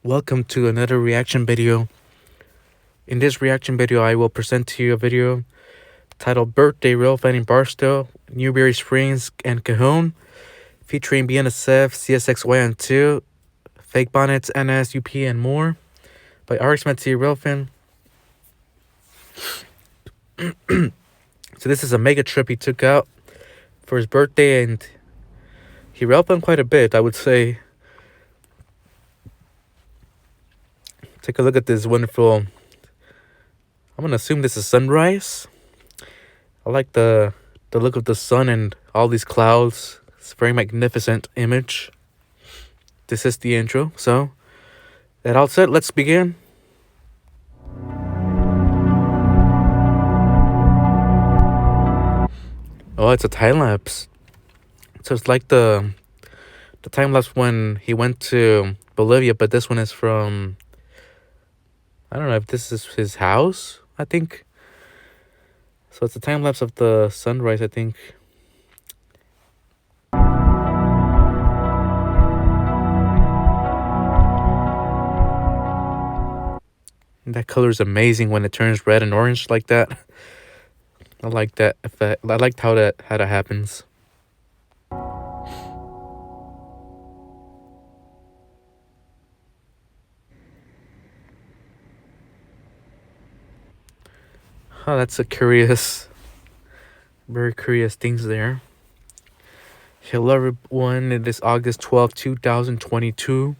Welcome to another reaction video. In this reaction video, I will present to you a video titled Birthday Railfanning Barstow, Newberry Springs, and Cajon, featuring BNSF, CSXY and 2, Fake Bonnets, NS, UP, and more, by MattCARailfan's. So this is a mega trip he took out for his birthday, and he railfanned quite a bit, I would say. Take a look at this wonderful, I'm going to assume this is sunrise. I like the look of the sun and all these clouds. It's a very magnificent image. This is the intro. So, that all said, let's begin. Oh, it's a time lapse. So it's like the time lapse when he went to Bolivia, but this one is from, I don't know if this is his house, I think. So it's a time lapse of the sunrise, I think. And that color is amazing when it turns red and orange like that. I like that effect. I liked how that happens. Oh, that's a very curious things there. Hello everyone, it is August 12th, 2022.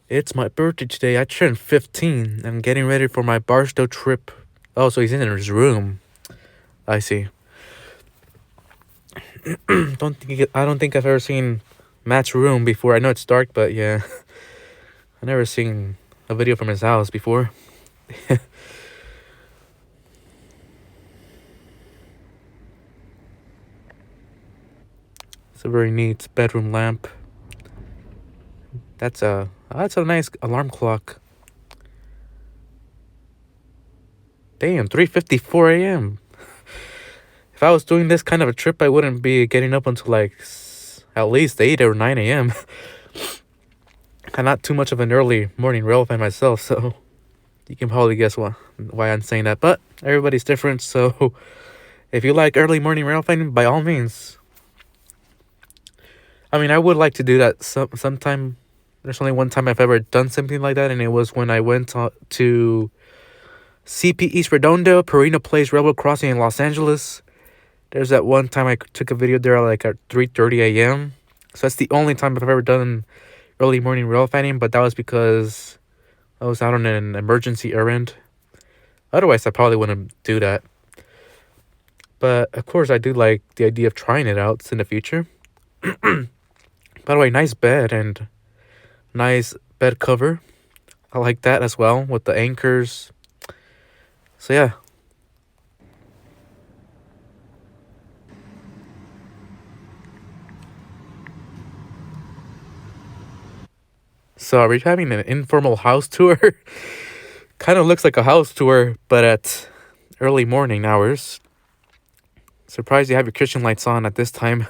It's my birthday today. I turned 15. I'm getting ready for my Barstow trip. Oh, so he's in his room. I see. I don't think I've ever seen Matt's room before. I know it's dark, but yeah. I've never seen a video from his house before. It's a very neat bedroom lamp. That's a nice alarm clock. Damn, 3:54 a.m. If I was doing this kind of a trip, I wouldn't be getting up until like at least 8 or 9 a.m. I'm not too much of an early morning rail fan myself, so you can probably guess why I'm saying that. But everybody's different, so if you like early morning rail fan, by all means. I mean, I would like to do that sometime. There's only one time I've ever done something like that, and it was when I went to CP East Redondo, Perino Place Railroad Crossing in Los Angeles. There's that one time I took a video there like at 3:30 a.m. So that's the only time I've ever done early morning rail fanning, but that was because I was out on an emergency errand. Otherwise, I probably wouldn't do that. But of course, I do like the idea of trying it out in the future. By the way, nice bed and nice bed cover. I like that as well with the anchors. So yeah. So are we having an informal house tour? Kind of looks like a house tour, but at early morning hours. Surprised you have your kitchen lights on at this time,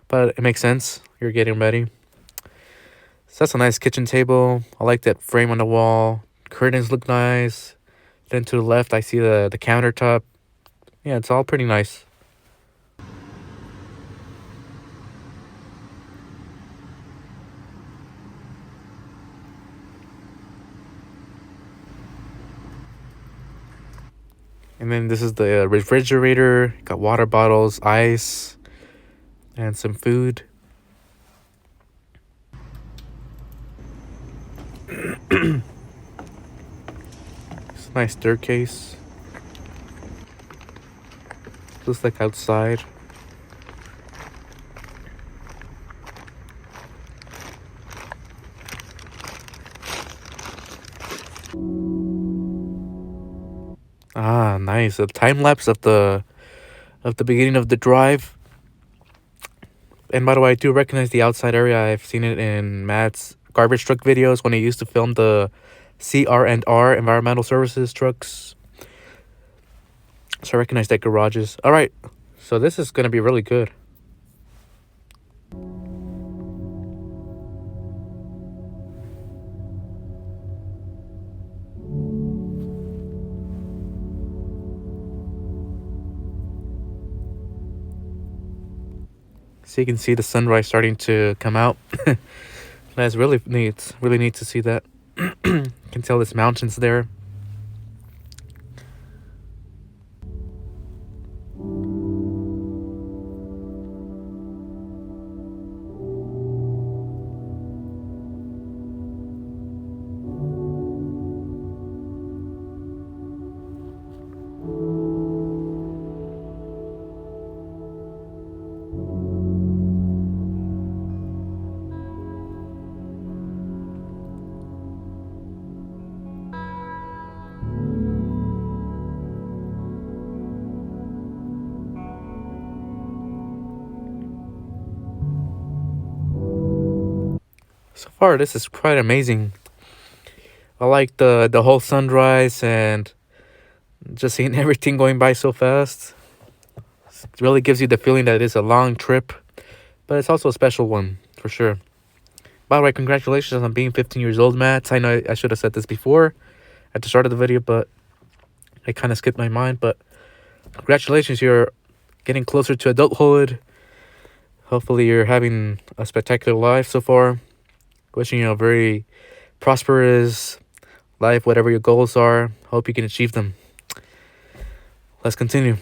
but it makes sense. You're getting ready. So that's a nice kitchen table. I like that frame on the wall. Curtains look nice. Then to the left, I see the countertop. Yeah, it's all pretty nice. And then this is the refrigerator. Got water bottles, ice, and some food. It's a nice staircase. Looks like outside. Ah, nice. A time lapse of the beginning of the drive. And by the way, I do recognize the outside area. I've seen it in Matt's garbage truck videos when he used to film the CR&R environmental services trucks. So I recognize that garages. All right, so this is gonna be really good. So you can see the sunrise starting to come out. That's really neat. Really neat to see that. You can tell there's mountains there. So far, this is quite amazing. I like the whole sunrise and just seeing everything going by so fast. It really gives you the feeling that it is a long trip, but it's also a special one for sure. By the way, congratulations on being 15 years old, Matt. I know I should have said this before at the start of the video, but I kind of skipped my mind. But congratulations, you're getting closer to adulthood. Hopefully, you're having a spectacular life so far. Wishing you a very prosperous life, whatever your goals are. Hope you can achieve them. Let's continue.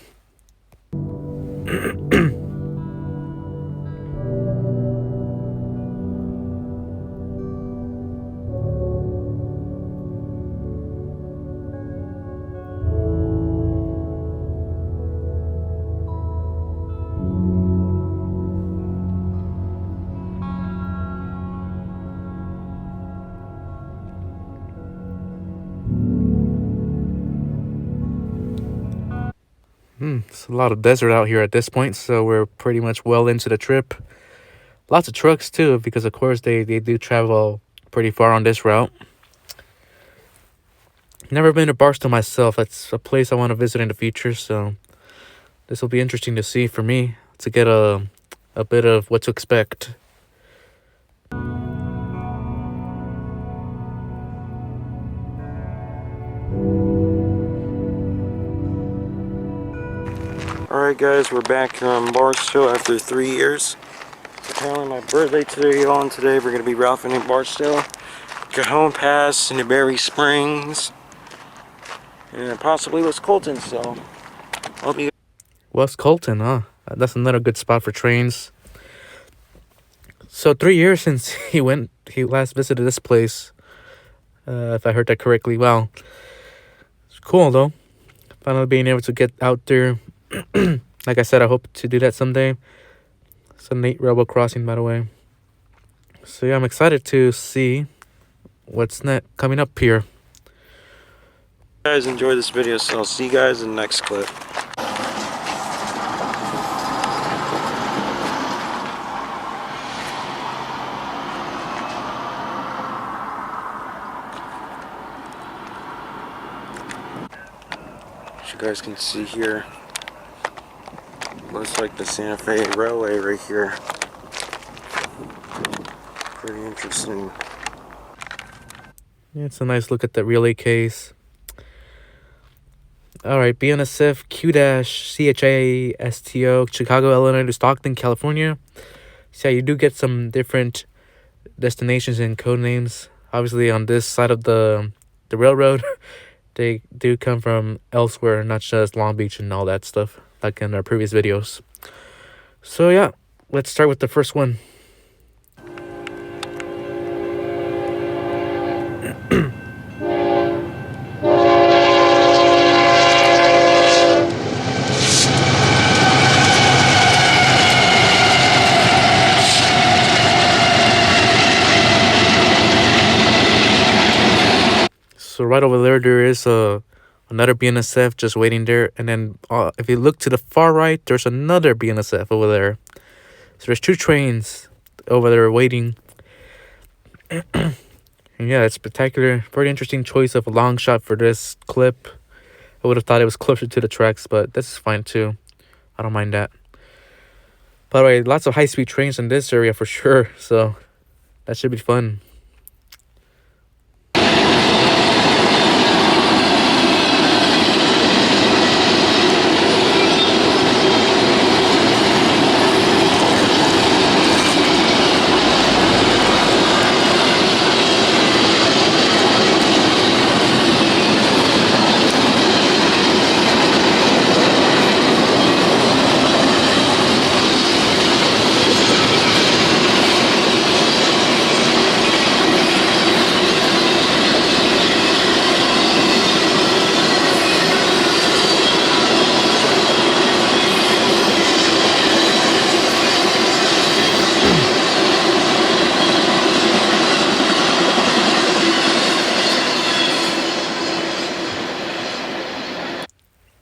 It's a lot of desert out here at this point, so we're pretty much well into the trip. Lots of trucks too, because of course they do travel pretty far on this route. Never been to Barstow myself. That's a place I want to visit in the future, so this will be interesting to see for me to get a bit of what to expect. Alright guys, we're back here on Barstow after 3 years. It's apparently my birthday today, y'all, and today we're going to be Railfanning Barstow, Cajon Pass, Newberry Springs, and possibly West Colton, so hope you... West Colton, huh? That's another good spot for trains. So 3 years since he last visited this place, if I heard that correctly. Wow. It's cool though. Finally being able to get out there. Like I said, I hope to do that someday. It's a neat railroad crossing, by the way. So yeah, I'm excited to see what's coming up here. You guys enjoy this video, so I'll see you guys in the next clip. As you guys can see here, looks like the Santa Fe Railway right here. Pretty interesting. Yeah, it's a nice look at that relay case. Alright, BNSF Q-CHASTO, Chicago, Illinois to Stockton, California. So yeah, you do get some different destinations and code names. Obviously on this side of the railroad, they do come from elsewhere, not just Long Beach and all that stuff, like in our previous videos. So yeah, let's start with the first one. So right over there is another BNSF just waiting there. And then if you look to the far right, there's another BNSF over there. So there's two trains over there waiting. And yeah, it's spectacular. Very interesting choice of a long shot for this clip. I would have thought it was closer to the tracks, but this is fine too. I don't mind that. By the way, lots of high-speed trains in this area for sure, so that should be fun.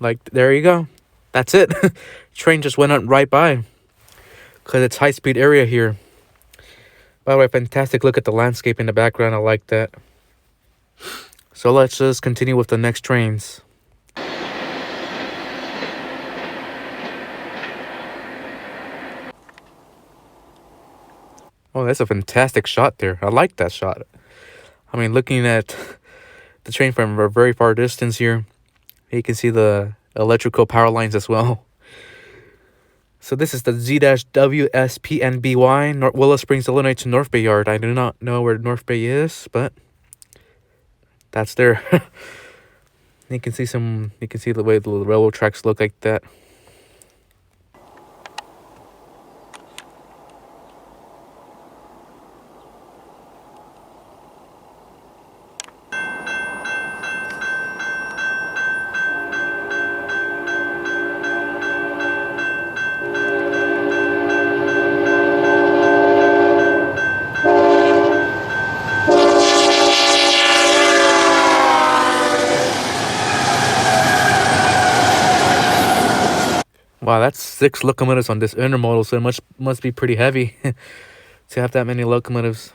Like, there you go. That's it. Train just went on right by. Because it's high-speed area here. By the way, fantastic look at the landscape in the background. I like that. So let's just continue with the next trains. Oh, that's a fantastic shot there. I like that shot. I mean, looking at the train from a very far distance here, you can see the electrical power lines as well. So this is the Z-WSPNBY, Willow Springs, Illinois to North Bay Yard. I do not know where North Bay is, but that's there. You can see the way the railroad tracks look like that. Wow, that's 6 locomotives on this intermodal, so it must be pretty heavy to have that many locomotives.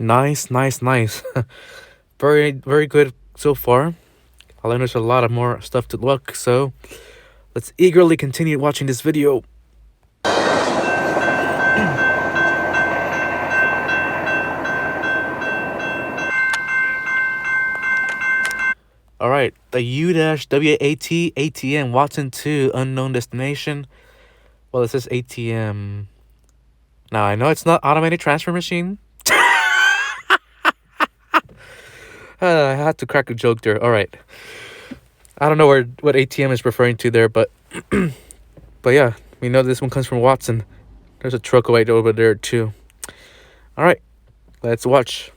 Nice, nice, nice. Very, very good so far. I learned there's a lot of more stuff to look, so let's eagerly continue watching this video. Alright, the U-WAT ATM Watson 2 unknown destination. Well, it says ATM. Now, I know it's not automated transfer machine. I had to crack a joke there. All right. I don't know what ATM is referring to there, but but yeah, we know this one comes from Watson. There's a truck right over there too. All right, let's watch.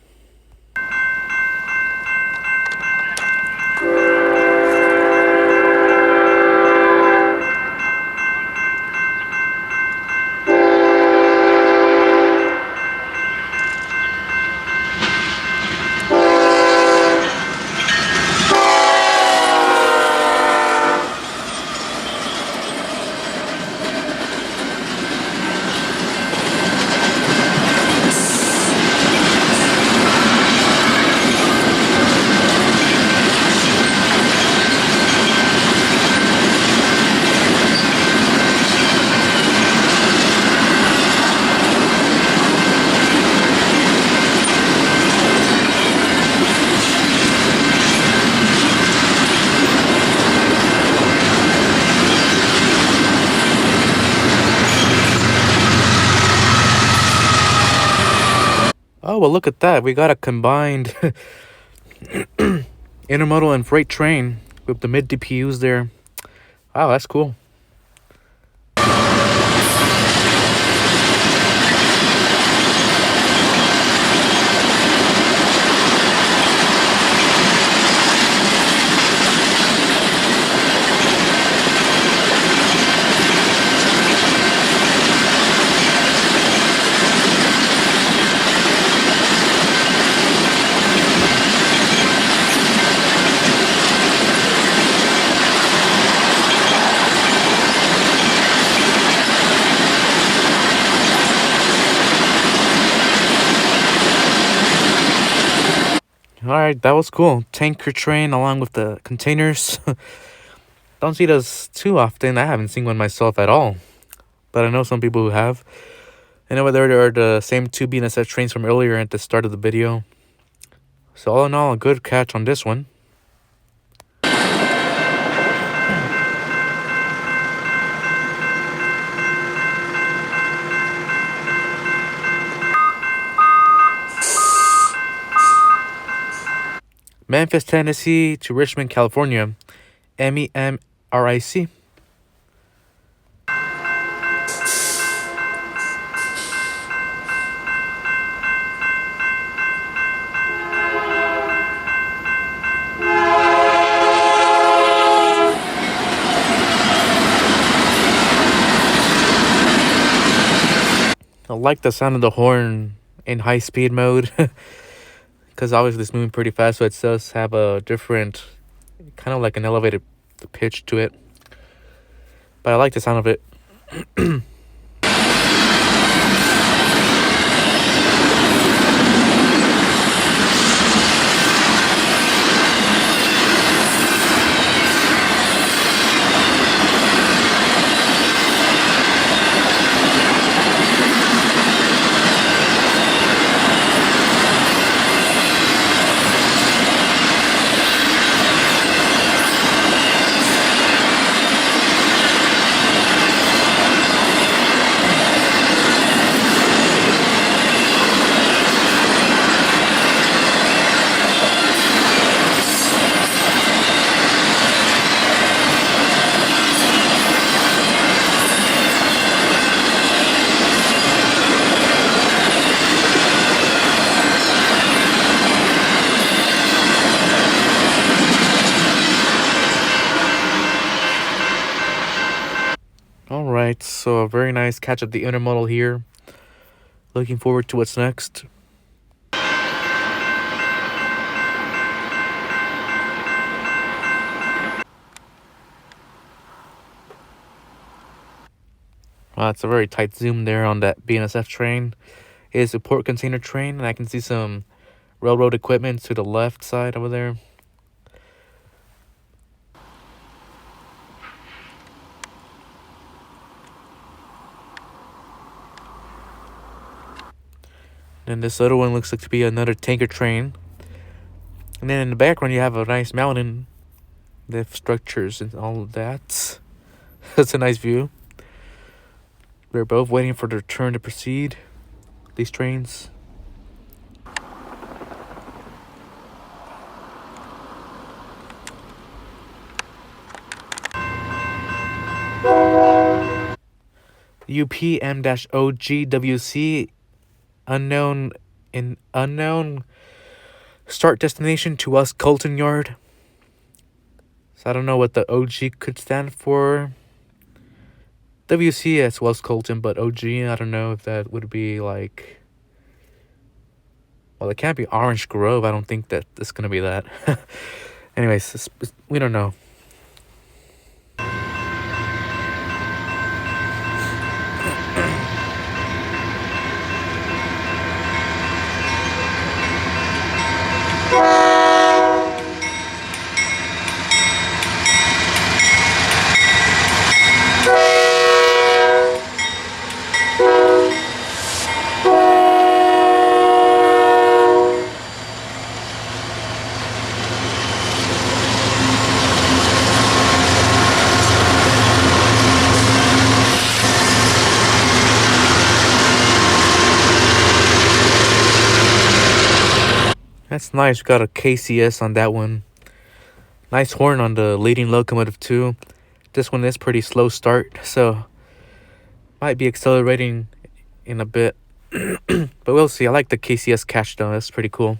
Oh, well, look at that. We got a combined intermodal and freight train with the mid DPUs there. Wow, that's cool. All right, that was cool. Tanker train along with the containers. Don't see those too often. I haven't seen one myself at all, but I know some people who have. I know there are the same two BNSF trains from earlier at the start of the video. So all in all, a good catch on this one. Memphis, Tennessee to Richmond, California. MEMRIC. I like the sound of the horn in high speed mode because obviously it's moving pretty fast, so it does have a different, kind of like an elevated pitch to it. But I like the sound of it. Alright, so a very nice catch of the intermodal here. Looking forward to what's next. It's a very tight zoom there on that BNSF train. It is a port container train, and I can see some railroad equipment to the left side over there. Then this other one looks like to be another tanker train. And then in the background you have a nice mountain, the structures and all of that. That's a nice view. They're both waiting for their turn to proceed, these trains. UPM-OGWC, unknown start destination to us, Colton Yard. So I don't know what the OG could stand for. WC as West Colton, but OG, I don't know if that would be like... Well, it can't be Orange Grove. I don't think that it's going to be that. Anyways, we don't know. That's nice. We got a KCS on that one. Nice horn on the leading locomotive too. This one is pretty slow start, so might be accelerating in a bit. But we'll see. I like the KCS catch though. That's pretty cool.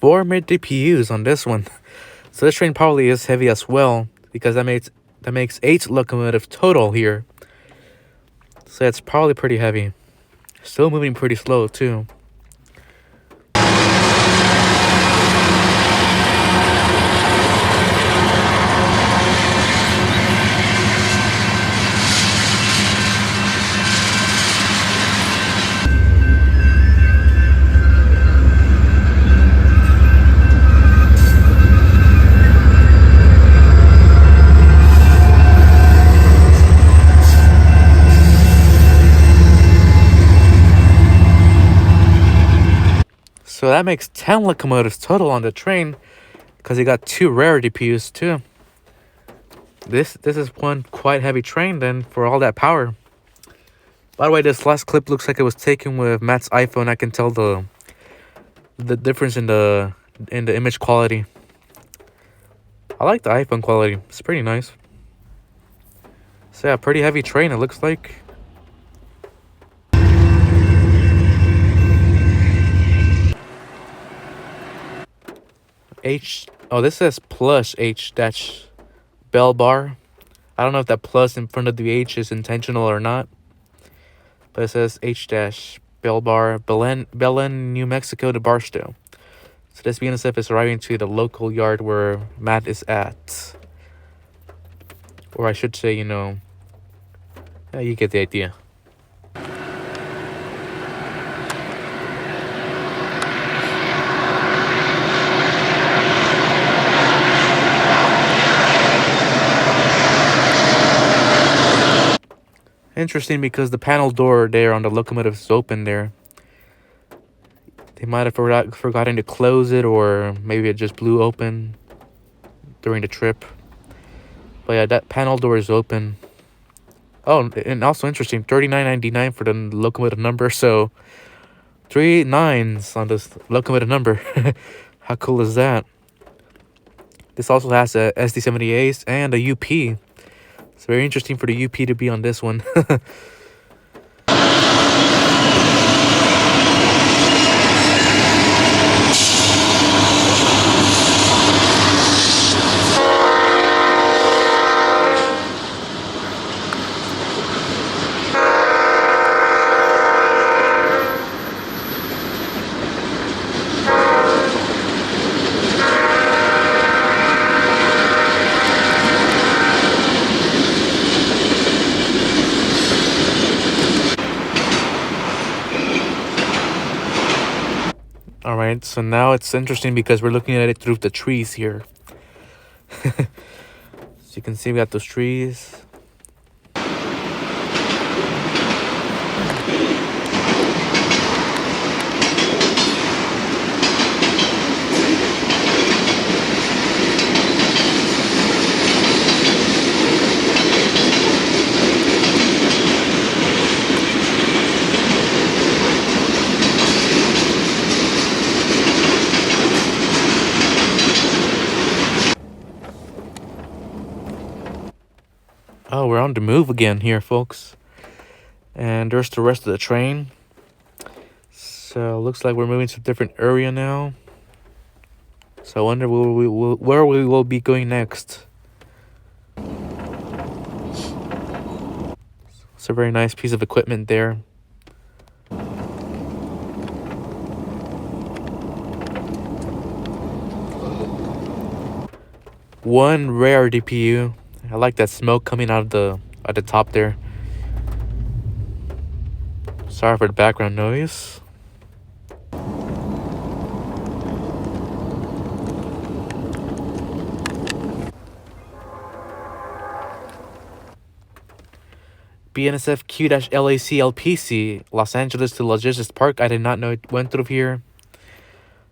Four mid DPUs on this one. So this train probably is heavy as well, because that makes 8 locomotive total here. So it's probably pretty heavy. Still moving pretty slow too. So that makes 10 locomotives total on the train, because you got 2 rare DPUs too. This is one quite heavy train then for all that power. By the way, this last clip looks like it was taken with Matt's iPhone. I can tell the difference in the image quality. I like the iPhone quality. It's pretty nice. So yeah, pretty heavy train it looks like. This says plus H dash bell bar. I don't know if that plus in front of the H is intentional or not, but it says H dash bell bar, Belen, New Mexico to Barstow. So this BNSF is arriving to the local yard where Matt is at, or I should say, yeah, you get the idea. Interesting, because the panel door there on the locomotive is open there. They might have forgotten to close it, or maybe it just blew open during the trip. But yeah, that panel door is open. Oh, and also interesting, $39.99 for the locomotive number. So 3 9s on this locomotive number. How cool is that? This also has a SD78 and a UP. It's very interesting for the UP to be on this one. Alright, so now it's interesting because we're looking at it through the trees here. So you can see we got those trees. Oh, we're on the move again here, folks. And there's the rest of the train. So looks like we're moving to a different area now. So I wonder where we will be going next. It's a very nice piece of equipment there. One rare DPU. I like that smoke coming out of at the top there. Sorry for the background noise. BNSF Q-LAC LPC, Los Angeles to Logistics Park. I did not know it went through here.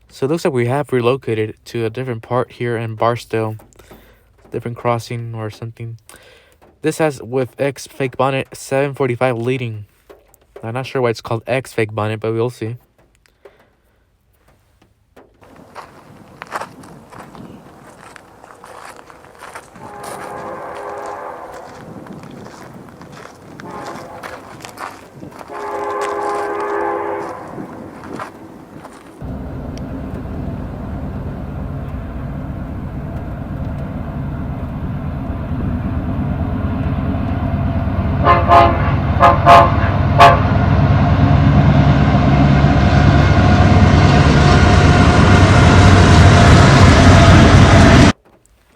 So it looks like we have relocated to a different part here in Barstow. Different crossing or something. This has with X fake bonnet 745 leading. I'm not sure why it's called X fake bonnet, but we'll see.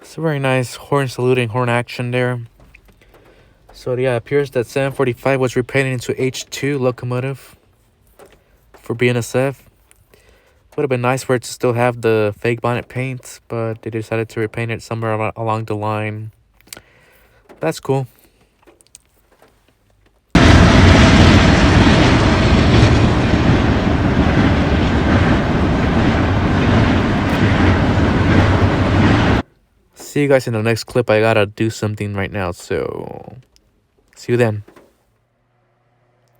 It's a very nice horn saluting, horn action there. So yeah, it appears that 745 was repainted into H2 locomotive for BNSF. Would have been nice for it to still have the fake bonnet paint, but they decided to repaint it somewhere along the line. That's cool. See you guys in the next clip. I gotta do something right now, so see you then.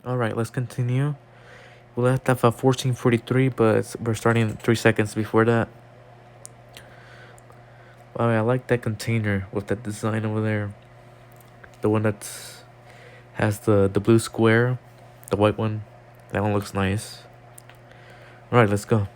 Alright, let's continue. We left off at 14:43, but we're starting 3 seconds before that. Oh, I like that container with that design over there. The one that has the blue square, the white one. That one looks nice. Alright, let's go.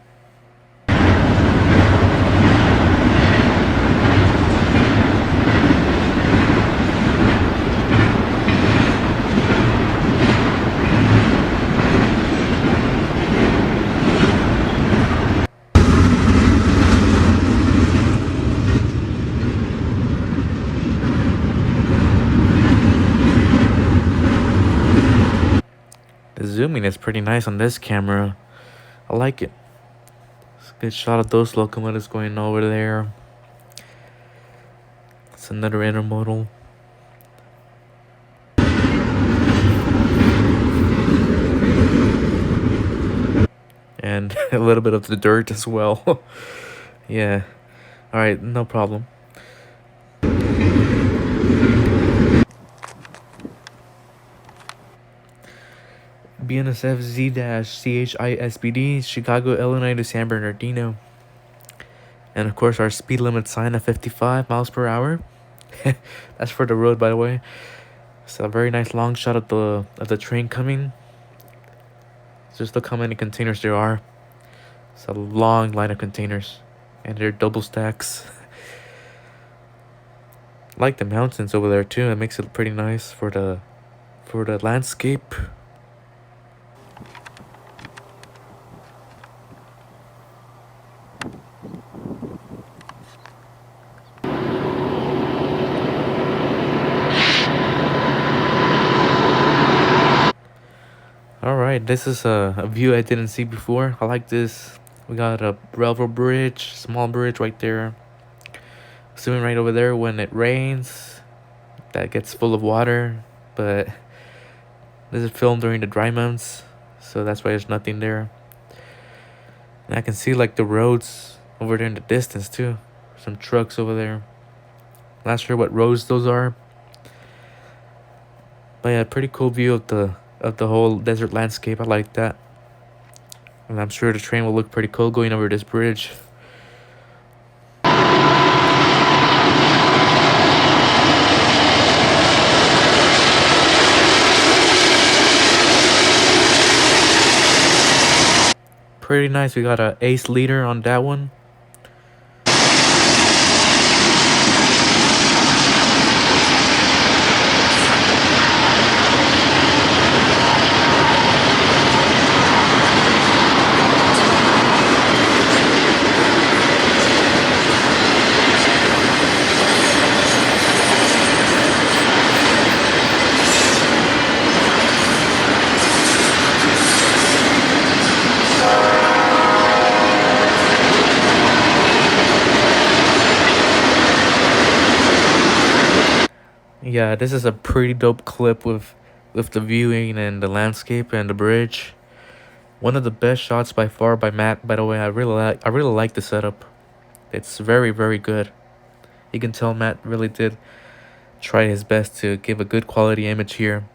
The zooming is pretty nice on this camera. I like it. It's a good shot of those locomotives going over there. It's another intermodal. And a little bit of the dirt as well. Yeah. Alright, no problem. BNSF Z-CHISBD, Chicago, Illinois to San Bernardino. And of course our speed limit sign of 55 miles per hour. That's for the road, by the way. It's a very nice long shot of the train coming. Just look how many containers there are. It's a long line of containers. And they're double stacks. I like the mountains over there too. It makes it pretty nice for the landscape. Alright, this is a view I didn't see before. I like this. We got a railroad bridge, small bridge right there. Assuming right over there when it rains, that gets full of water. But this is filmed during the dry months, so that's why there's nothing there. And I can see like the roads over there in the distance too. Some trucks over there. Not sure what roads those are. But yeah, pretty cool view of the whole desert landscape. I like that. And I'm sure the train will look pretty cool going over this bridge. pretty nice. We got a ace leader on that one. Yeah, this is a pretty dope clip with the viewing and the landscape and the bridge. One of the best shots by far by Matt. By the way, I really like the setup. It's very very good. You can tell Matt really did try his best to give a good quality image here.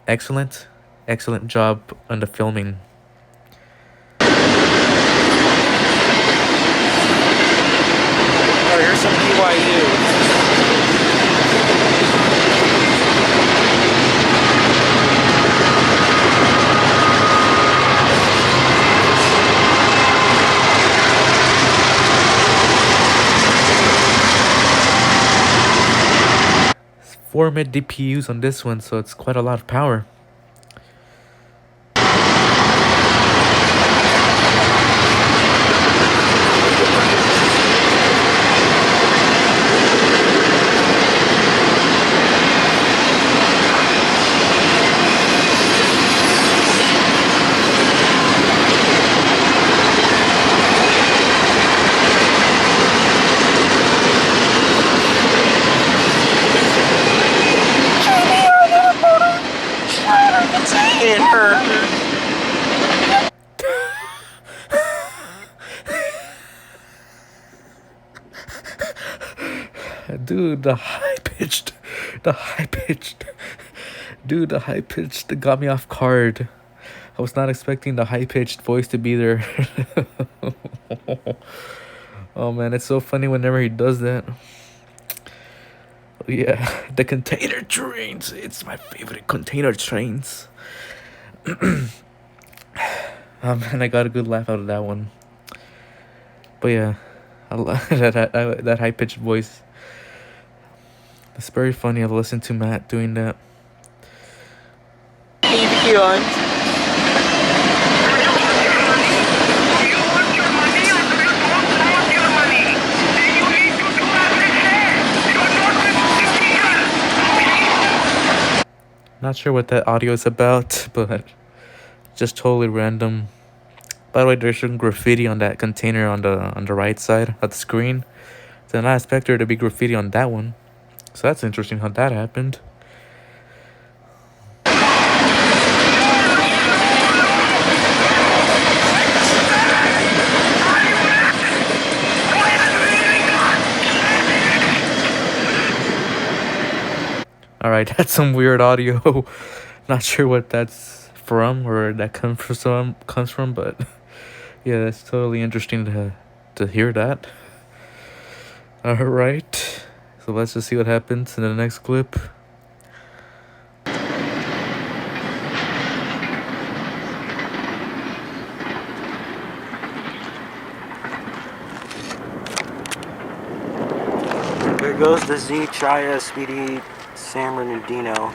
Excellent, excellent job on the filming. Oh, here's some BYU. Four mid DPUs on this one, so it's quite a lot of power. Dude, the high pitched, dude, the high pitched got me off guard. I was not expecting the high pitched voice to be there. Oh man, it's so funny whenever he does that. Yeah, the container trains. It's my favorite container trains. Oh man, I got a good laugh out of that one. But yeah, I love that high pitched voice. It's very funny to listen to Matt doing that. Not sure what that audio is about, but just totally random. By the way, there's some graffiti on that container on the right side of the screen. So I did not expect there to be graffiti on that one. So that's interesting how that happened. Alright, that's some weird audio. Not sure what that's from or where that comes from, but yeah, that's totally interesting to hear that. Alright. So let's just see what happens in the next clip. There goes the Z Chaya SPD San Bernardino.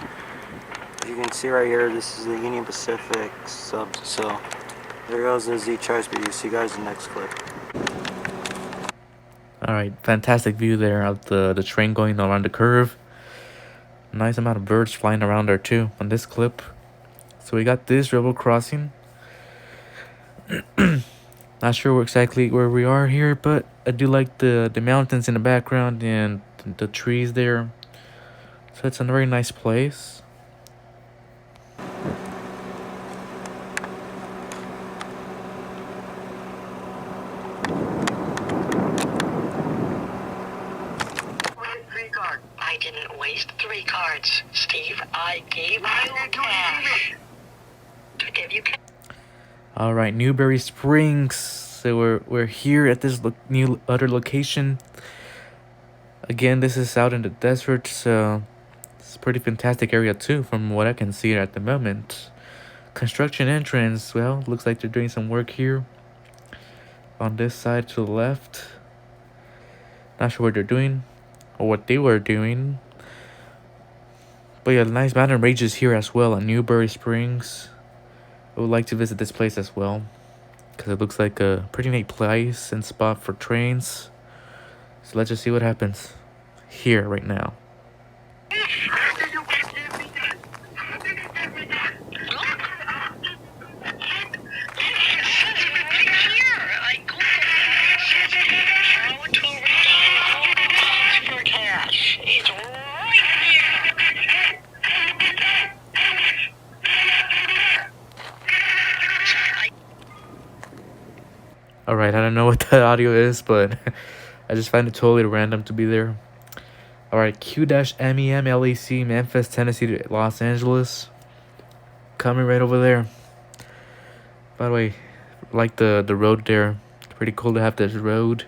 As you can see right here, this is the Union Pacific sub. So there goes the Z Chaya SPD. See you guys in the next clip. Alright, fantastic view there of the train going around the curve. Nice amount of birds flying around there too on this clip. So we got this rebel crossing. Not sure exactly where we are here, but I do like the mountains in the background and the trees there. So it's a very nice place. I didn't waste 3 cards, Steve. I gave you cash. To give you cash. All right, Newberry Springs. So we're here at this new other location. Again, this is out in the desert, so it's a pretty fantastic area too, from what I can see at the moment. Construction entrance. Well, looks like they're doing some work here. on this side to the left. Not sure what they're doing or what they were doing. But yeah, nice mountain ranges here as well at Newberry Springs. I would like to visit this place as well because it looks like a pretty neat place and spot for trains. So let's just see what happens here right now. Alright, I don't know what that audio is, but I just find it totally random to be there. Alright, Q-MEMLEC, Memphis, Tennessee to Los Angeles. Coming right over there. By the way, I like the road there. It's pretty cool to have this road.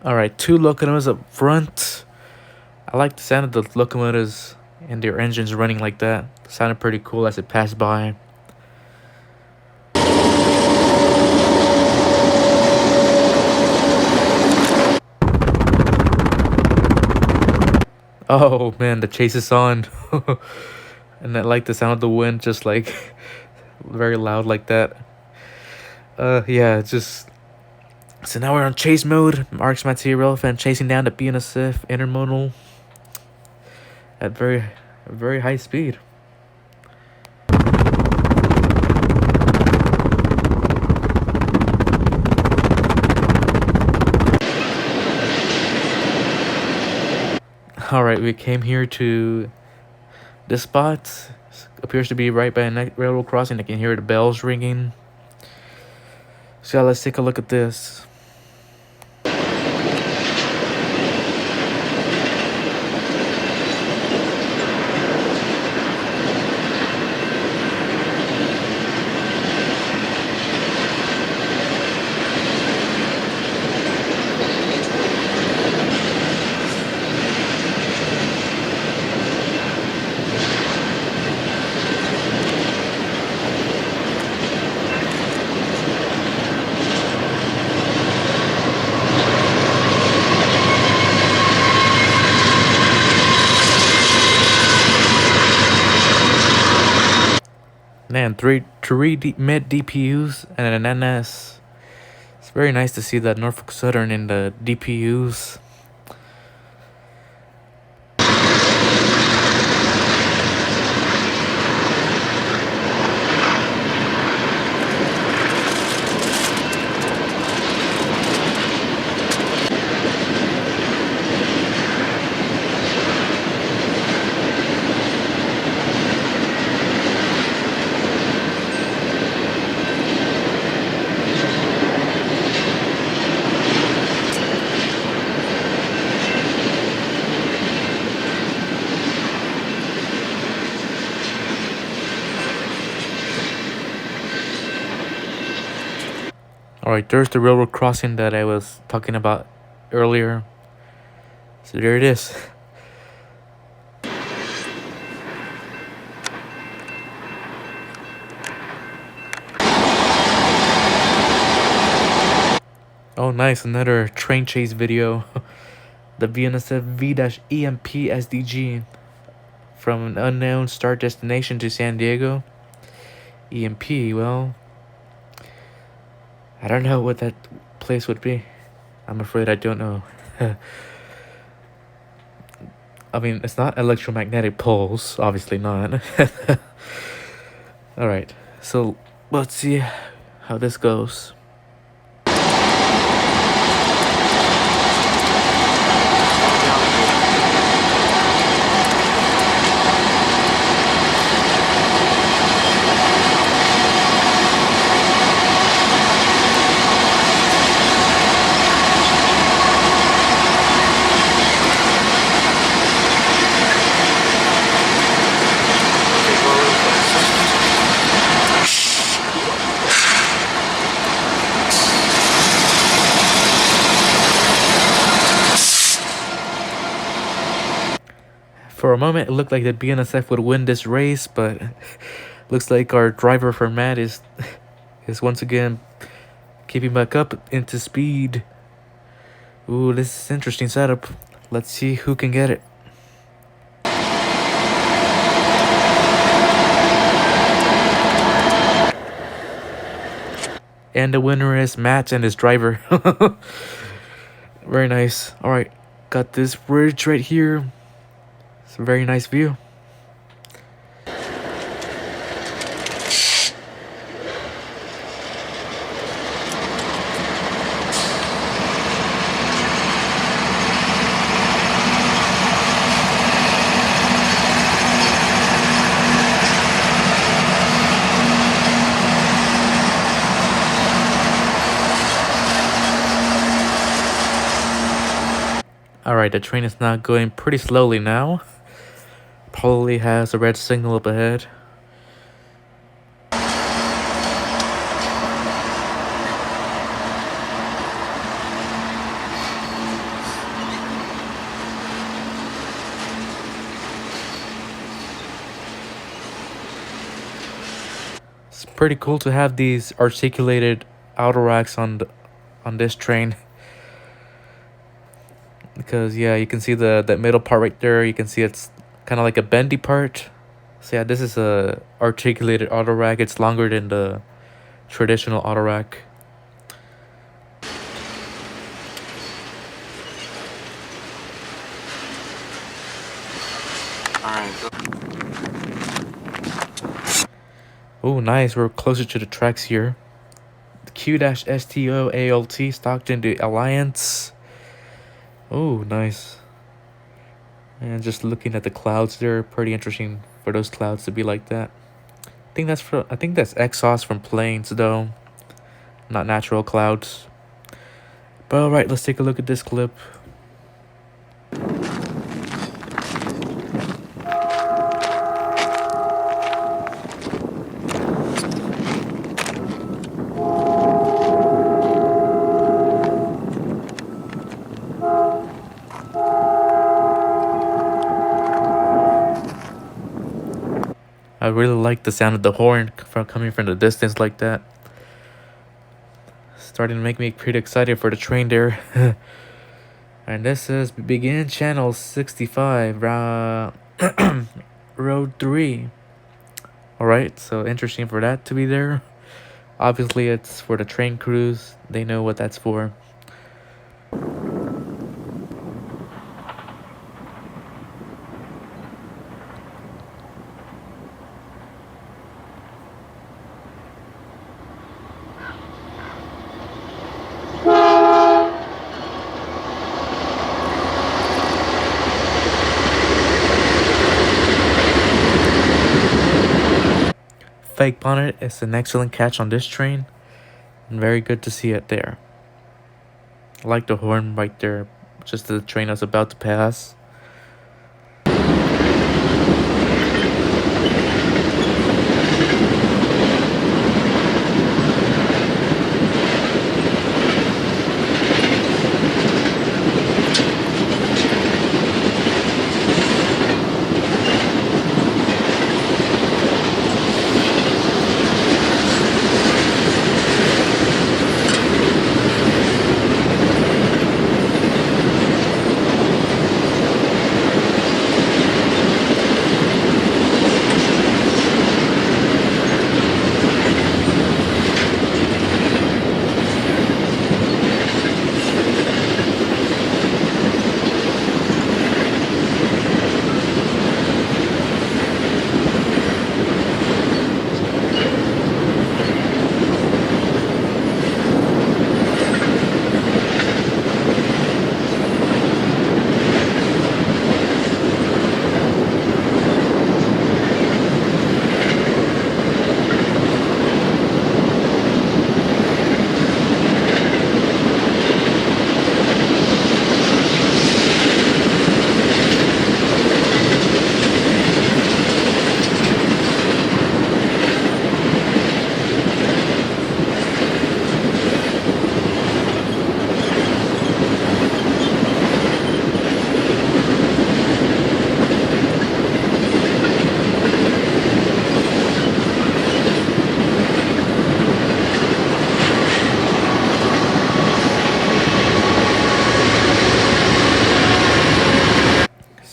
Alright, 2 locomotives up front. I like the sound of the locomotives and their engines running like that. It sounded pretty cool as it passed by. Oh man, the chase is on. And I like the sound of the wind just like very loud like that. Yeah, it's just... So now we're on chase mode. Mark's MattCARailfan's chasing down the BNSF intermodal at very high speed. Alright, we came here to this spot. Appears to be right by a railroad crossing. I can hear the bells ringing. So let's take a look at this. Man, three mid DPUs and an NS. It's very nice to see that Norfolk Southern in the DPUs. Alright, there's the railroad crossing that I was talking about earlier. So there it is. Oh nice, another train chase video. The BNSF V-EMP SDG from an unknown start destination to San Diego. EMP, well, I don't know what that place would be. I'm afraid I don't know. I mean, it's not electromagnetic pulse, obviously not. Alright, so let's see how this goes. For a moment, it looked like the BNSF would win this race, but looks like our driver for Matt is once again keeping back up into speed. Ooh, this is interesting setup. Let's see who can get it. And the winner is Matt and his driver. Very nice. Alright, got this bridge right here. It's a very nice view. Alright, the train is now going pretty slowly now. Probably has a red signal up ahead. It's pretty cool to have these articulated auto racks on this train. Because yeah, you can see that middle part right there. You can see it's kind of like a bendy part. So yeah, this is a articulated auto rack. It's longer than the traditional auto rack. Oh, nice. We're closer to the tracks here. The Q-STO ALT Stockton to Alliance. Oh, nice. And just looking at the clouds there, pretty interesting for those clouds to be like that. I think that's exhaust from planes though, not natural clouds. But alright, let's take a look at this clip. I really like the sound of the horn coming from the distance like that. Starting to make me pretty excited for the train there. And this says begin channel 65, road 3. Alright, so interesting for that to be there. Obviously it's for the train crews. They know what that's for. Fake bonnet is an excellent catch on this train, and very good to see it there. I like the horn right there, just as the train is about to pass.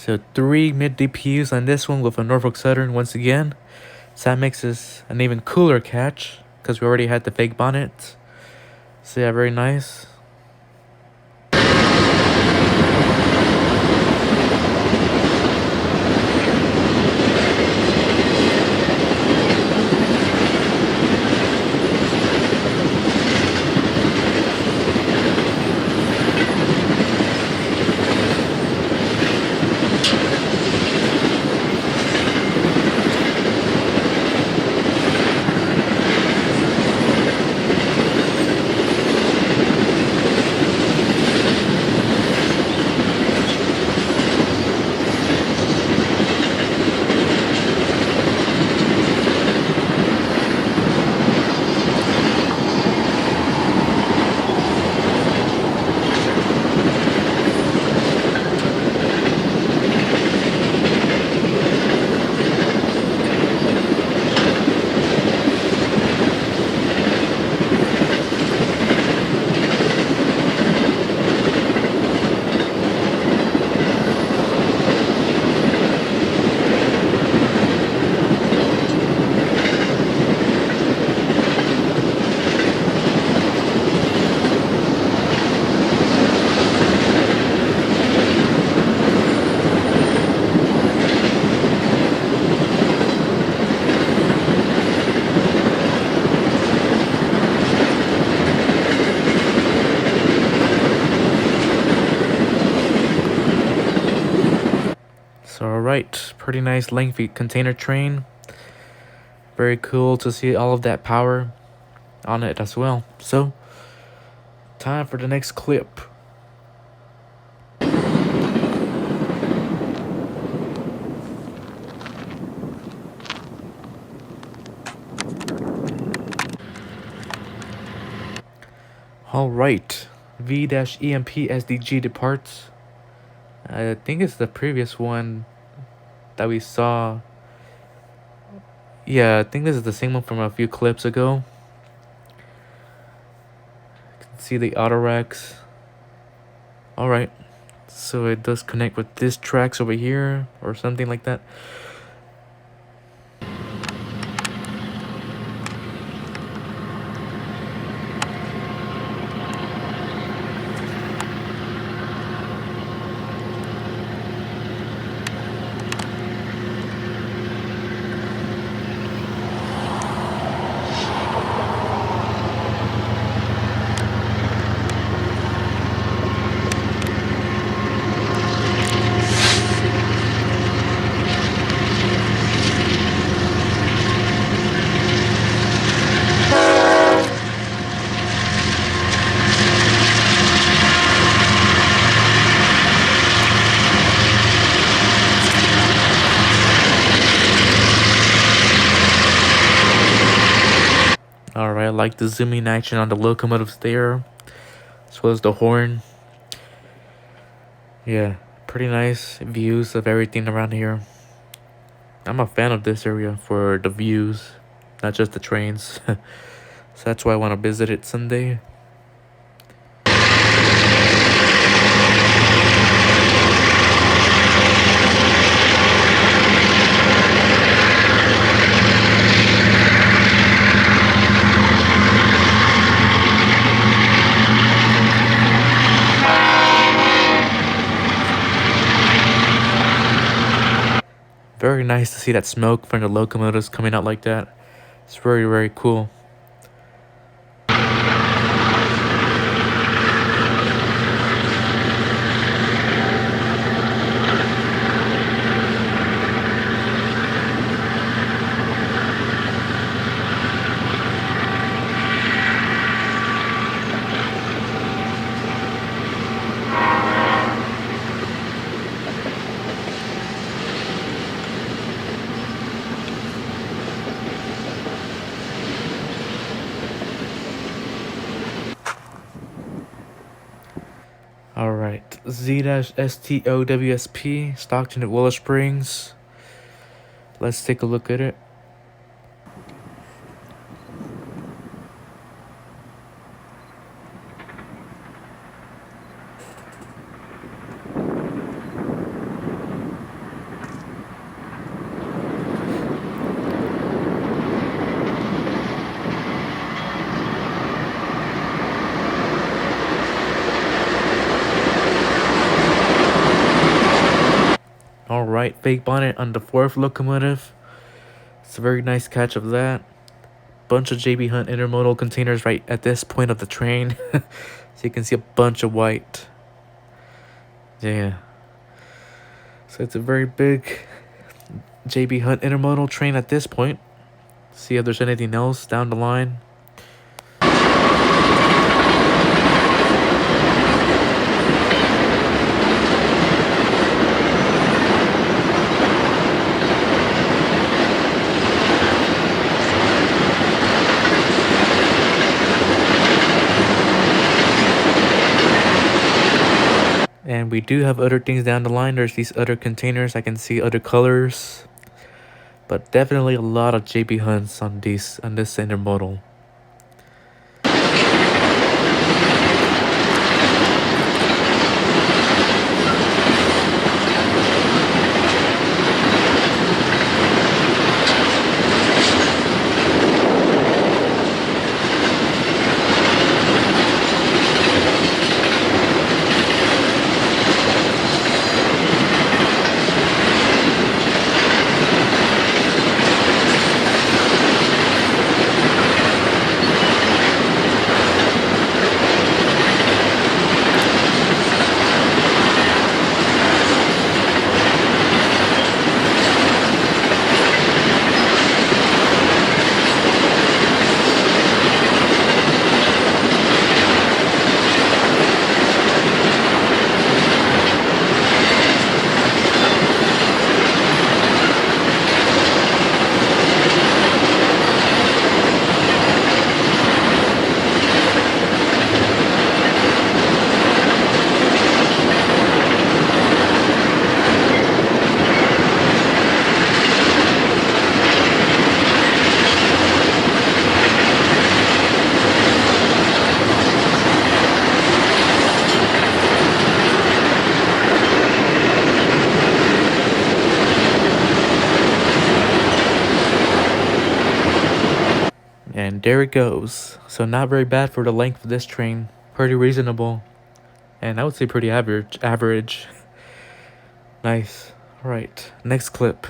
So 3 mid DPUs on this one with a Norfolk Southern once again. So that makes this an even cooler catch because we already had the fake bonnet. So yeah, very nice. So alright, pretty nice lengthy container train. Very cool to see all of that power on it as well. So, time for the next clip. Alright, V-EMP SDG departs. I think it's the previous one that we saw. Yeah, I think this is the same one from a few clips ago. You can see the auto racks. Alright, so it does connect with this tracks over here or something like that. Alright, I like the zooming action on the locomotives there, as well as the horn. Yeah, pretty nice views of everything around here. I'm a fan of this area for the views, not just the trains. So that's why I want to visit it someday. Very nice to see that smoke from the locomotives coming out like that. It's very, very cool. Alright, Z-STOWSP, Stockton at Willow Springs. Let's take a look at it. white fake bonnet on the 4th locomotive. It's a very nice catch of that. Bunch of JB Hunt intermodal containers right at this point of the train. So you can see a bunch of white. Yeah. So it's a very big JB Hunt intermodal train at this point. See if there's anything else down the line. And we do have other things down the line. There's these other containers. I can see other colors. But definitely a lot of JB Hunts on this intermodal. And there it goes. So not very bad for the length of this train. Pretty reasonable. And I would say pretty average. Nice. Alright, next clip.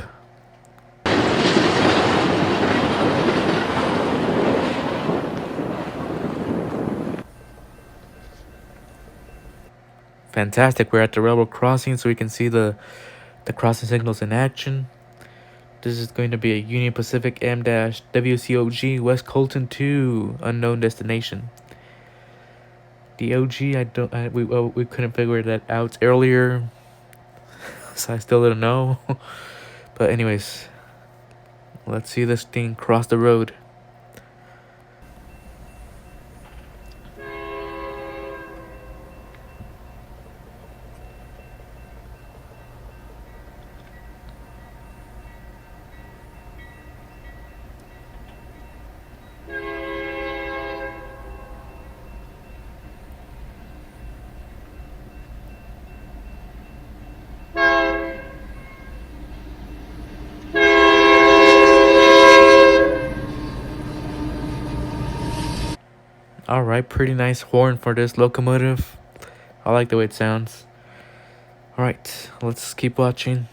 Fantastic. We're at the railroad crossing, so we can see the crossing signals in action. This is going to be a Union Pacific M-WCOG West Colton 2 unknown destination. The OG, we couldn't figure that out earlier, so I still didn't know. But anyways, let's see this thing cross the road. Alright, pretty nice horn for this locomotive. I like the way it sounds. Alright, let's keep watching.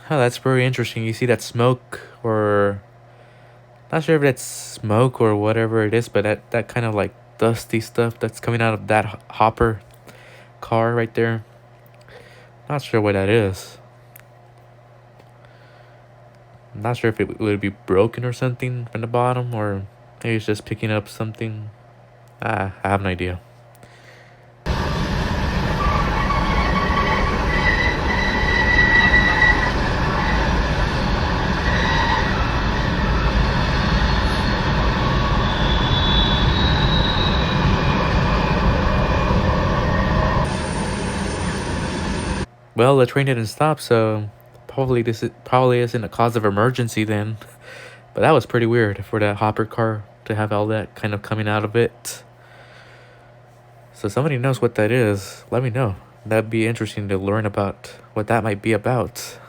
Oh, that's very interesting. You see that smoke, or not sure if that's smoke or whatever it is, but that kind of like dusty stuff that's coming out of that hopper car right there. Not sure what that is. I'm not sure if it would be broken or something from the bottom, or maybe it's just picking up something. I have no idea. Well, the train didn't stop, so probably isn't a cause of emergency then. But that was pretty weird for that hopper car to have all that kind of coming out of it. So somebody knows what that is, let me know. That'd be interesting to learn about what that might be about.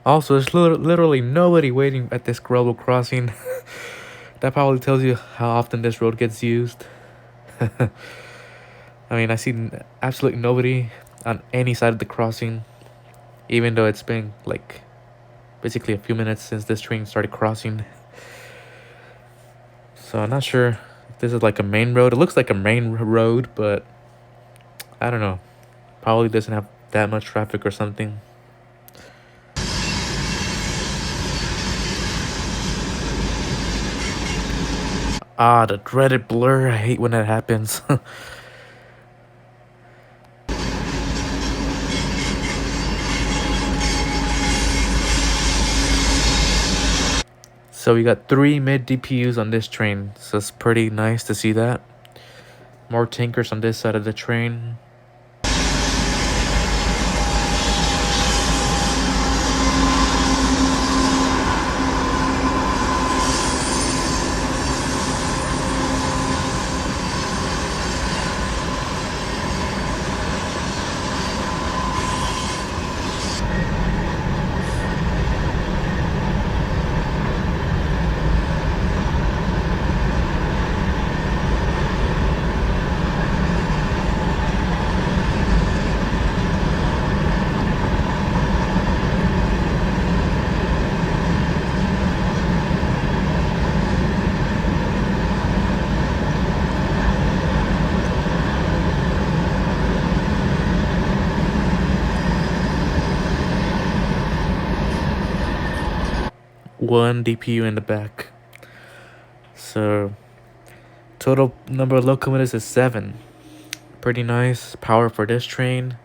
Also, there's literally nobody waiting at this railroad crossing. That probably tells you how often this road gets used. I mean, I see absolutely nobody on any side of the crossing, even though it's been like basically a few minutes since this train started crossing. So I'm not sure if this is like a main road. It looks like a main road, but I don't know. Probably doesn't have that much traffic or something. Ah, the dreaded blur. I hate when that happens. So we got 3 mid DPUs on this train. So it's pretty nice to see that. More tankers on this side of the train. One DPU in the back. So total number of locomotives is 7. Pretty nice power for this train.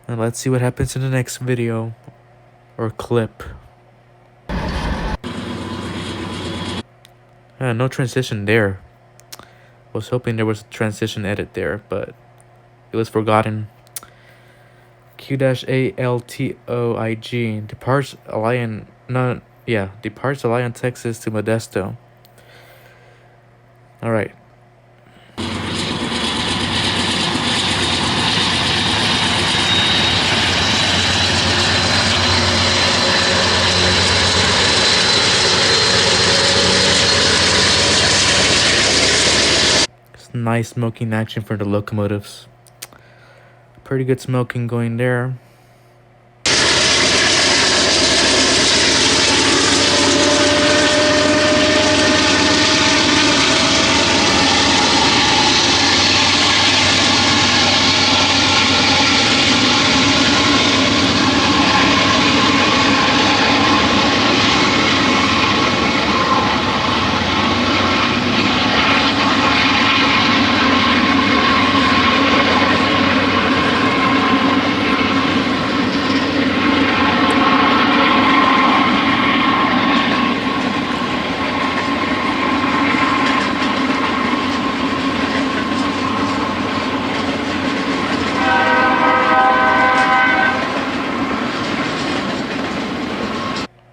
And let's see what happens in the next video or clip. No transition there. Was hoping there was a transition edit there, but it was forgotten. Q-ALTOIG departs Alliant Texas to Modesto. All right. It's nice smoking action for the locomotives. Pretty good smoking going there.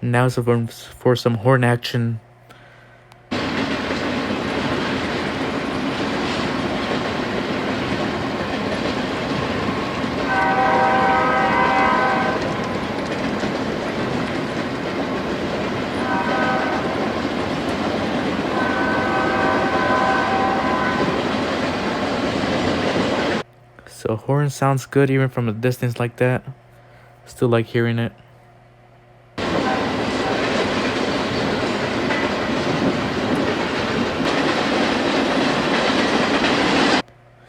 Now it's for some horn action. So horn sounds good even from a distance like that. Still like hearing it.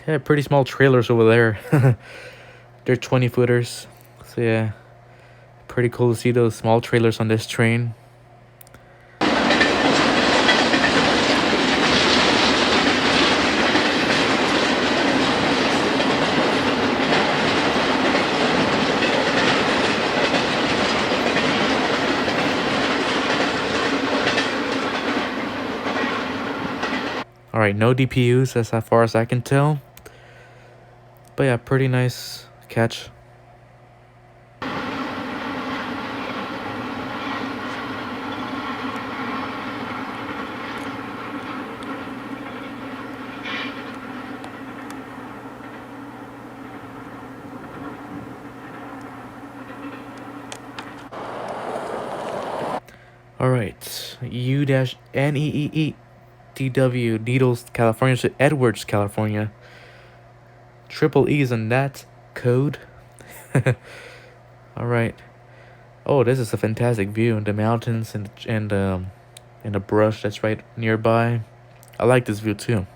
Yeah, pretty small trailers over there. They're 20 footers. So yeah, pretty cool to see those small trailers on this train. Alright, no DPUs, that's as far as I can tell. But yeah, pretty nice catch. Alright, U-NEEEDW, Needles, California to Edwards, California. Triple E's on that code. Alright. Oh, this is a fantastic view. The mountains and the brush that's right nearby. I like this view too.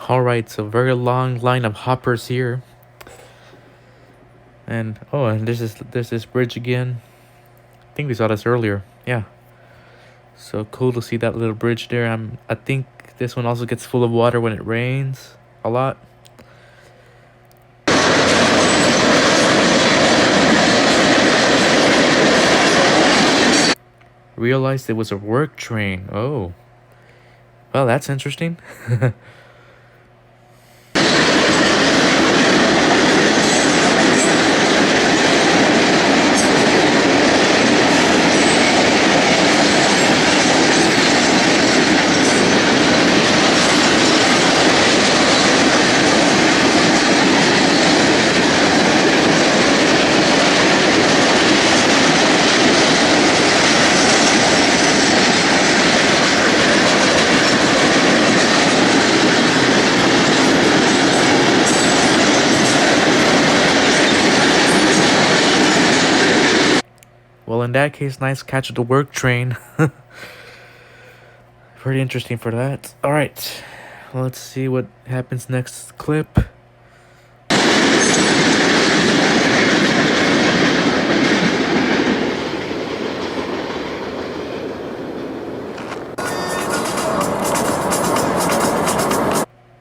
Alright, so very long line of hoppers here. And oh, and there's this bridge again. I think we saw this earlier. Yeah. So cool to see that little bridge there. I think this one also gets full of water when it rains a lot. Realized it was a work train. Oh. Well, that's interesting. Well, in that case, nice catch of the work train. Pretty interesting for that. Alright, let's see what happens next clip.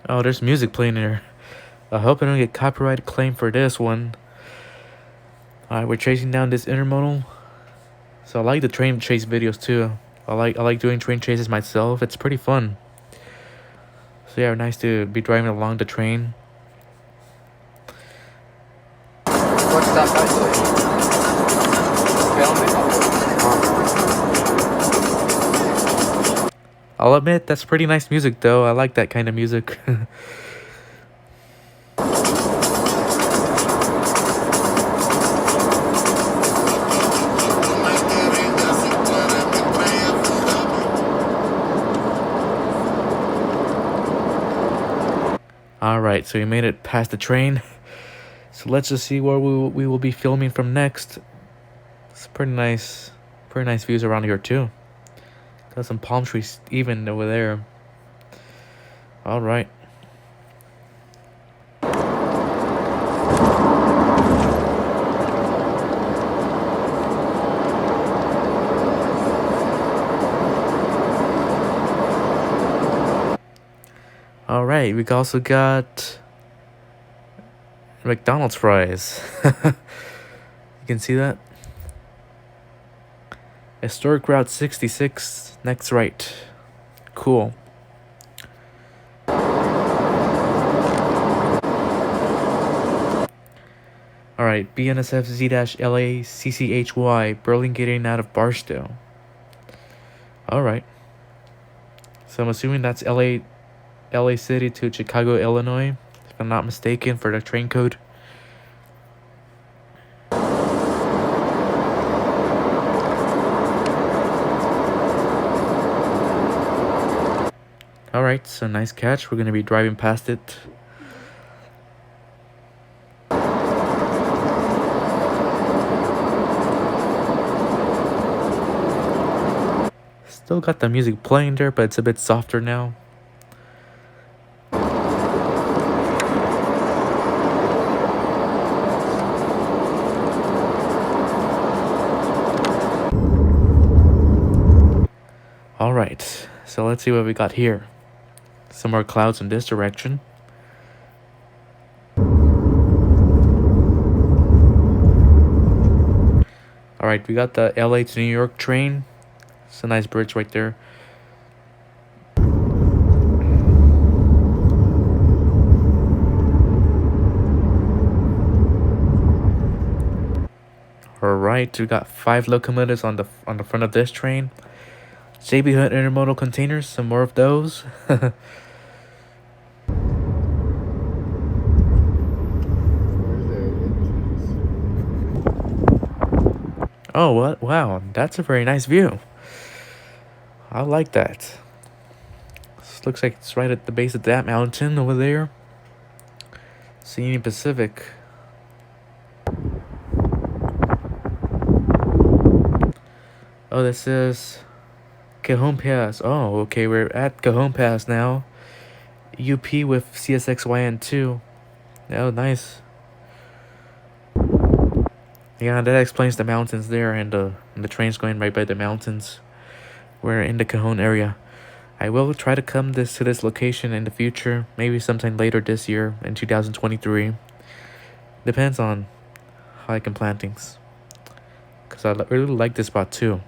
Oh, there's music playing there. I hope I don't get copyright claim for this one. Alright, we're chasing down this intermodal. So I like the train chase videos too. I like doing train chases myself. It's pretty fun. So yeah, nice to be driving along the train. What's that guy doing? I'll admit, that's pretty nice music though. I like that kind of music. Alright, so we made it past the train. So let's just see where we will be filming from next. It's pretty nice views around here too. Got some palm trees even over there. Alright. Alright, we also got McDonald's fries. You can see that. Historic Route 66, next right. Cool. Alright, BNSF Z-LA CCHY, Berlin getting out of Barstow. Alright. So I'm assuming that's LA City to Chicago, Illinois, if I'm not mistaken, for the train code. Alright, so nice catch. We're going to be driving past it. Still got the music playing there, but it's a bit softer now. Alright, so let's see what we got here. Some more clouds in this direction. Alright, we got the LA to New York train. It's a nice bridge right there. Alright, we got 5 locomotives on the front of this train. JB Hunt intermodal containers, some more of those. Oh, what? Wow, that's a very nice view. I like that. This looks like it's right at the base of that mountain over there. Union Pacific. Oh, this is Cajon Pass. Oh, okay, we're at Cajon Pass now. UP with CSXYN2. Oh, nice. Yeah, that explains the mountains there, and the train's going right by the mountains. We're in the Cajon area. I will try to come to this location in the future, maybe sometime later this year in 2023. Depends on how I can plan things. Because I really like this spot too.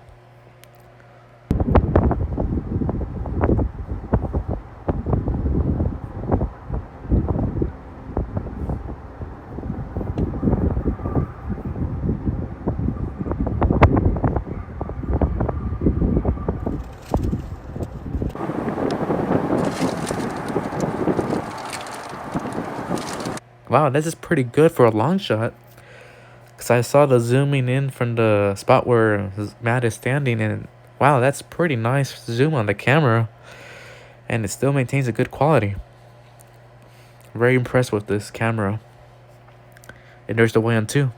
Wow, this is pretty good for a long shot. Because I saw the zooming in from the spot where Matt is standing, and wow, that's pretty nice zoom on the camera. And it still maintains a good quality. Very impressed with this camera. And there's the YN2.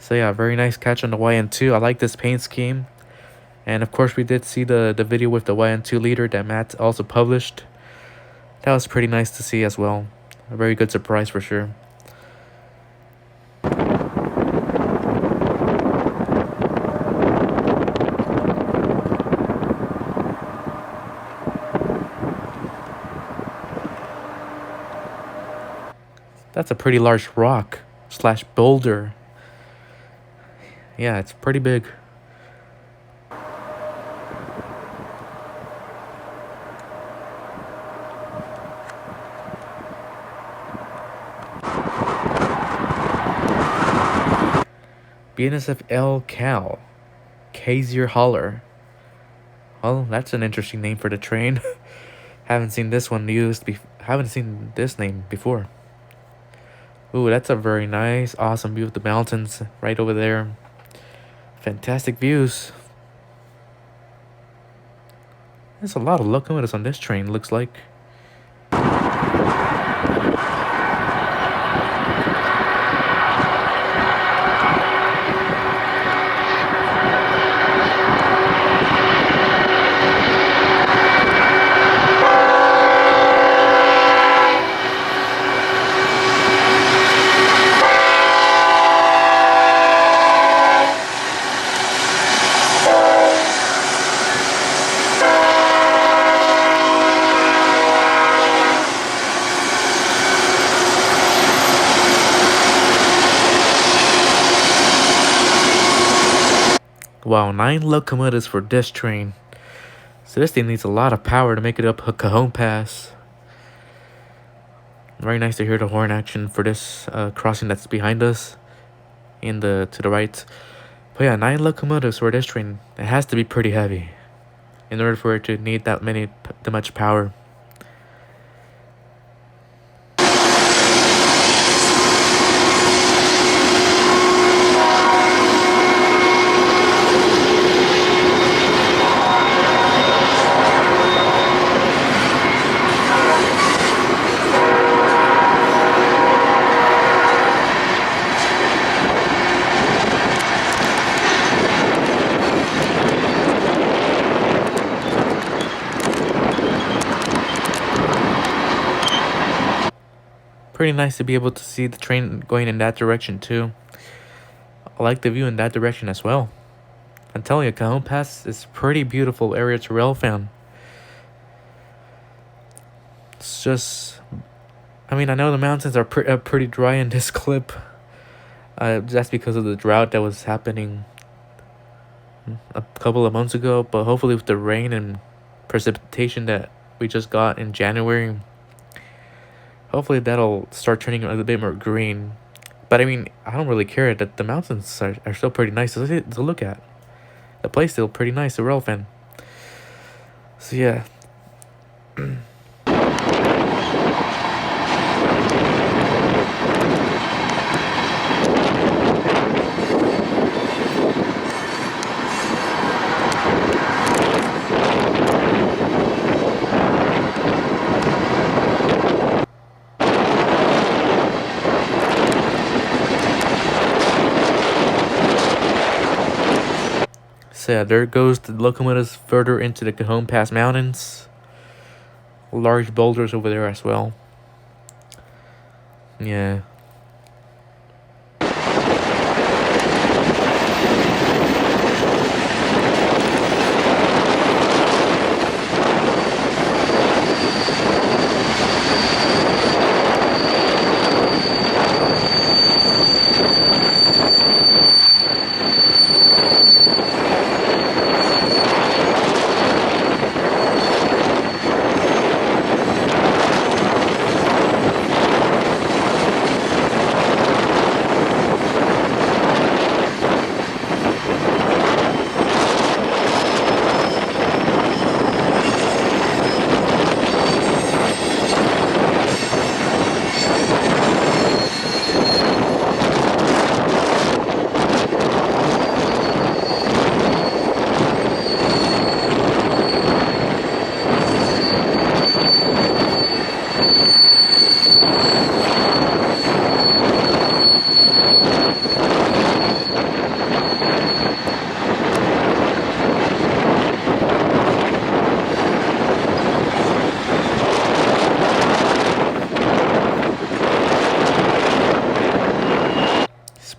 So yeah, very nice catch on the YN2. I like this paint scheme. And of course we did see the video with the YN2 leader that Matt also published. That was pretty nice to see as well. A very good surprise for sure. That's a pretty large rock slash boulder. Yeah, it's pretty big. BNSF Cal. Kaiser Holler. Well, that's an interesting name for the train. Haven't seen this one used. Haven't seen this name before. Ooh, that's a very nice, awesome view of the mountains right over there. Fantastic views. There's a lot of locomotives on this train, looks like. Wow, 9 locomotives for this train. So this thing needs a lot of power to make it up Cajon Pass. Very nice to hear the horn action for this crossing that's behind us. To the right. But yeah, 9 locomotives for this train. It has to be pretty heavy in order for it to need that much power. pretty nice to be able to see the train going in that direction too. I like the view in that direction as well. I'm telling you, Cajon Pass is a pretty beautiful area to railfan. It's just, I mean, I know the mountains are pretty dry in this clip. That's because of the drought that was happening a couple of months ago. But hopefully with the rain and precipitation that we just got in January, hopefully that'll start turning a little bit more green. But I mean, I don't really care that the mountains are still pretty nice to look at. The place still pretty nice to railfan. So yeah. So yeah, there goes the locomotives further into the Cajon Pass Mountains. Large boulders over there as well. Yeah.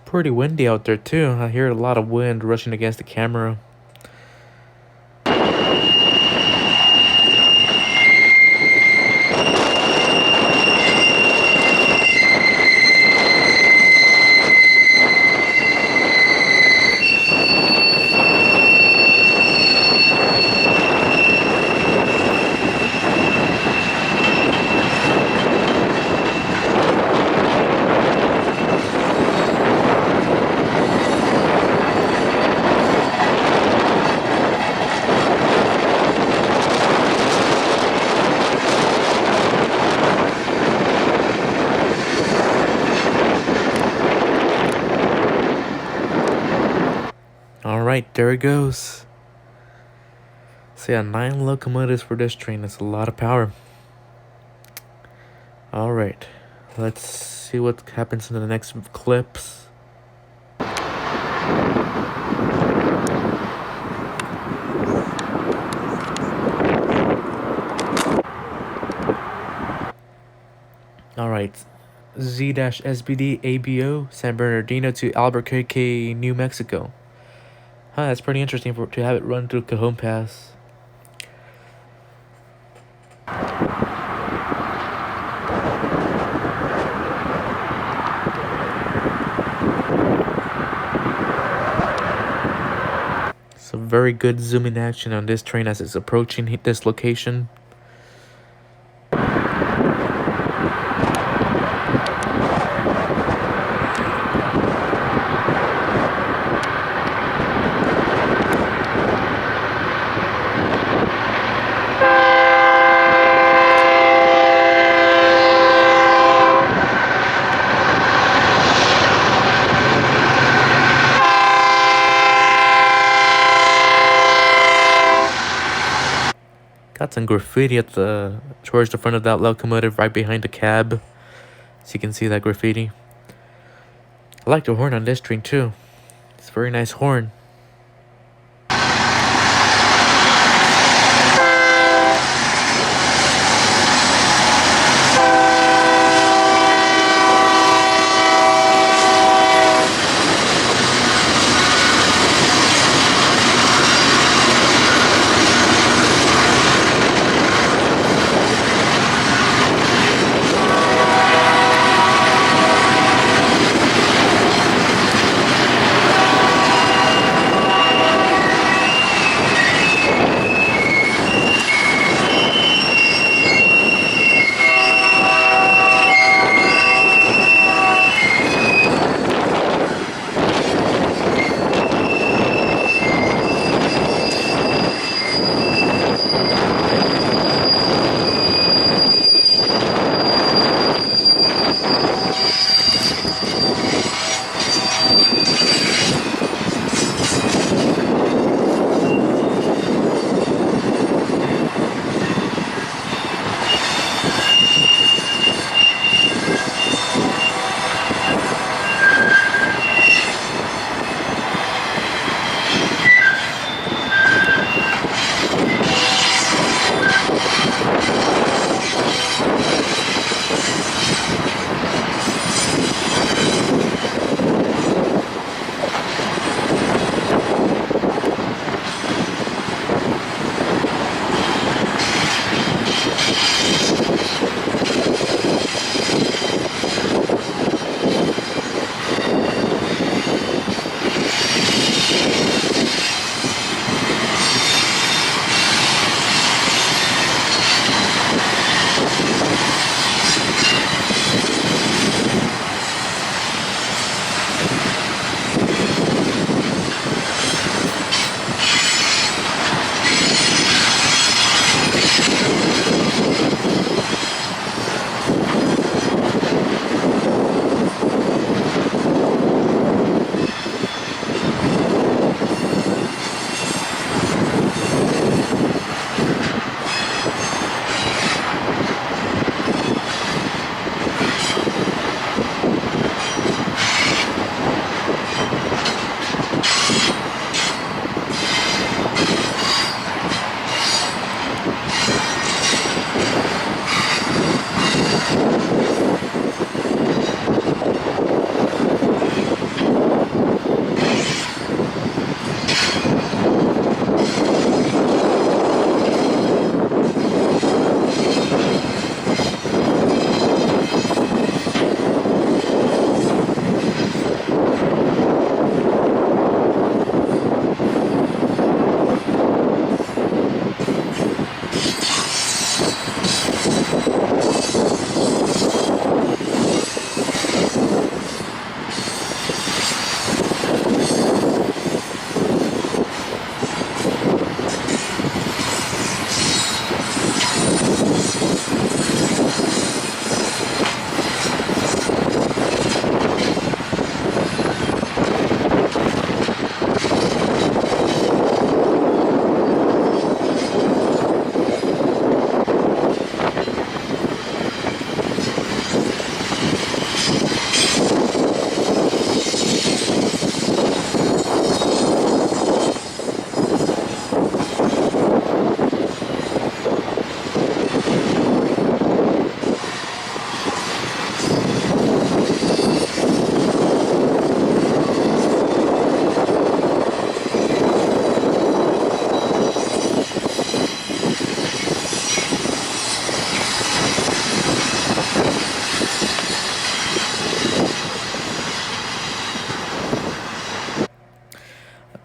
Pretty windy out there too. I hear a lot of wind rushing against the camera. Alright, there it goes. So yeah, 9 locomotives for this train. That's a lot of power. Alright, let's see what happens in the next clips. Alright, Z-SBD ABO San Bernardino to Albuquerque, New Mexico. Huh, that's pretty interesting to have it run through Cajon Pass. Some very good zoom in action on this train as it's approaching this location. Got some graffiti at towards the front of that locomotive, right behind the cab. So you can see that graffiti. I like the horn on this train too. It's a very nice horn.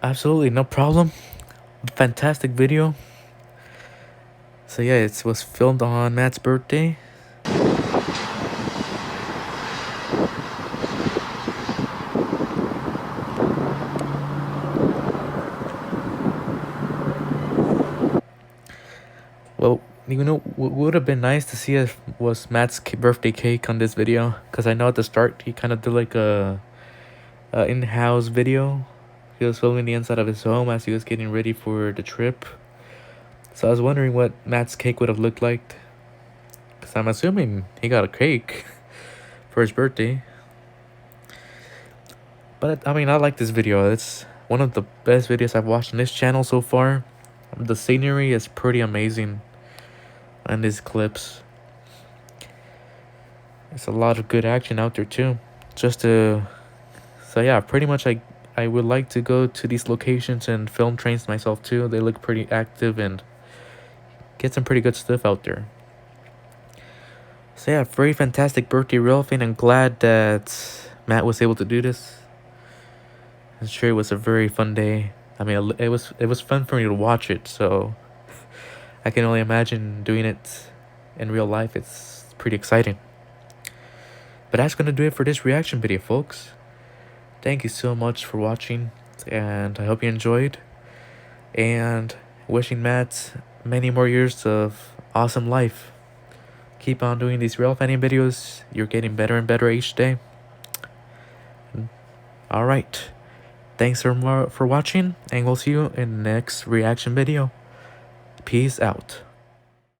Absolutely no problem. Fantastic video. So yeah, it was filmed on Matt's birthday. Well, you know, would have been nice to see if was Matt's birthday cake on this video, because I know at the start he kind of did like a in-house video. He was filming the inside of his home as he was getting ready for the trip. So I was wondering what Matt's cake would have looked like, because I'm assuming he got a cake for his birthday. But I mean, I like this video. It's one of the best videos I've watched on this channel so far. The scenery is pretty amazing on these clips. There's a lot of good action out there too. So yeah, pretty much I would like to go to these locations and film trains myself too. They look pretty active and get some pretty good stuff out there. So yeah, very fantastic birthday, Railfanning. I'm glad that Matt was able to do this. I'm sure it was a very fun day. I mean, it was fun for me to watch it, so I can only imagine doing it in real life. It's pretty exciting. But that's gonna do it for this reaction video, folks. Thank you so much for watching, and I hope you enjoyed. And wishing Matt many more years of awesome life. Keep on doing these Railfanning videos. You're getting better and better each day. Alright. Thanks for watching, and we'll see you in the next reaction video. Peace out.